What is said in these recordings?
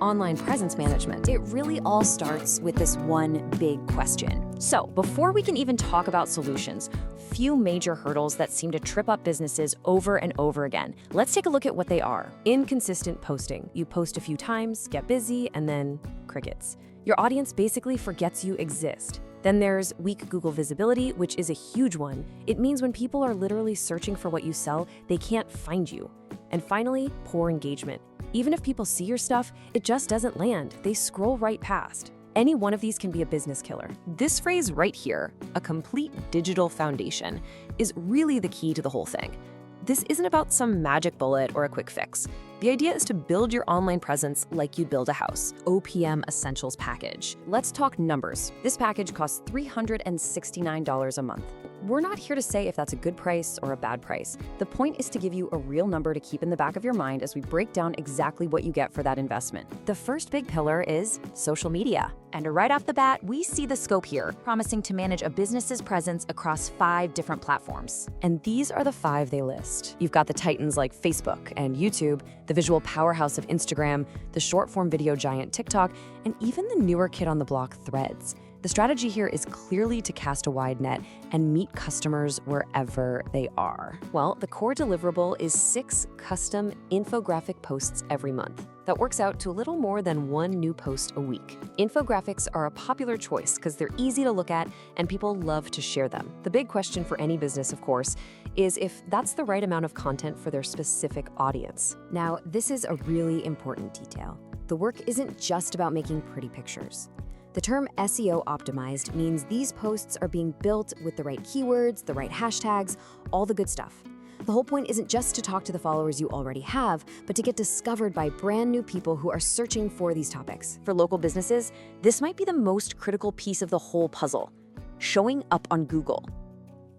online presence management? It really all starts with this one big question. So, before we can even talk about solutions, few major hurdles that seem to trip up businesses over and over again. Let's take a look at what they are. Inconsistent posting. You post a few times, get busy, and then crickets. Your audience basically forgets you exist. Then there's weak Google visibility, which is a huge one. It means when people are literally searching for what you sell, they can't find you. And finally, poor engagement. Even if people see your stuff, it just doesn't land. They scroll right past. Any one of these can be a business killer. This phrase right here, a complete digital foundation, is really the key to the whole thing. This isn't about some magic bullet or a quick fix. The idea is to build your online presence like you'd build a house. OPM Essentials Package. Let's talk numbers. This package costs $369 a month. We're not here to say if that's a good price or a bad price. The point is to give you a real number to keep in the back of your mind as we break down exactly what you get for that investment. The first big pillar is social media. And right off the bat, we see the scope here, promising to manage a business's presence across 5 different platforms. And these are the 5 they list. You've got the titans like Facebook and YouTube, the visual powerhouse of Instagram, the short-form video giant TikTok, and even the newer kid on the block, Threads. The strategy here is clearly to cast a wide net and meet customers wherever they are. Well, the core deliverable is 6 custom infographic posts every month. That works out to a little more than 1 new post a week. Infographics are a popular choice because they're easy to look at and people love to share them. The big question for any business, of course, is if that's the right amount of content for their specific audience. Now, this is a really important detail. The work isn't just about making pretty pictures. The term SEO optimized means these posts are being built with the right keywords, the right hashtags, all the good stuff. The whole point isn't just to talk to the followers you already have, but to get discovered by brand new people who are searching for these topics. For local businesses, this might be the most critical piece of the whole puzzle: showing up on Google.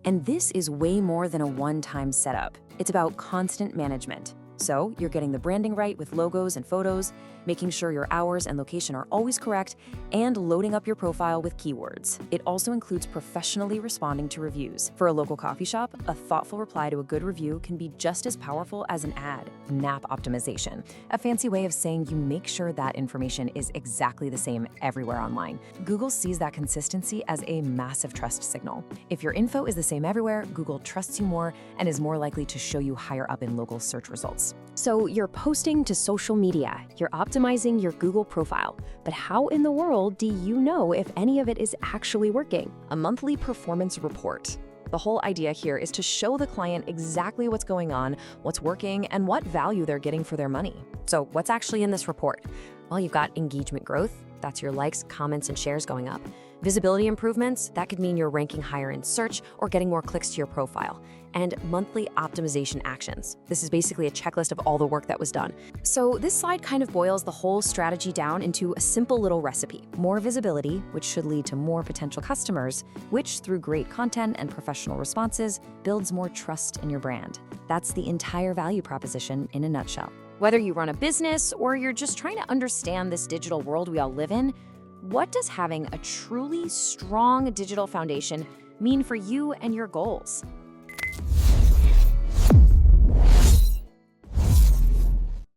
And this is way more than a one-time setup. It's about constant management. So you're getting the branding right with logos and photos, making sure your hours and location are always correct, and loading up your profile with keywords. It also includes professionally responding to reviews. For a local coffee shop, a thoughtful reply to a good review can be just as powerful as an ad. NAP optimization, a fancy way of saying you make sure that information is exactly the same everywhere online. Google sees that consistency as a massive trust signal. If your info is the same everywhere, Google trusts you more and is more likely to show you higher up in local search results. So you're posting to social media, you're optimizing your Google profile, but how in the world do you know if any of it is actually working? A monthly performance report. The whole idea here is to show the client exactly what's going on, what's working, and what value they're getting for their money. So what's actually in this report? Well, you've got engagement growth. That's your likes, comments, and shares going up. Visibility improvements, that could mean you're ranking higher in search or getting more clicks to your profile. And monthly optimization actions. This is basically a checklist of all the work that was done. So this slide kind of boils the whole strategy down into a simple little recipe. More visibility, which should lead to more potential customers, which through great content and professional responses, builds more trust in your brand. That's the entire value proposition in a nutshell. Whether you run a business or you're just trying to understand this digital world we all live in, what does having a truly strong digital foundation mean for you and your goals?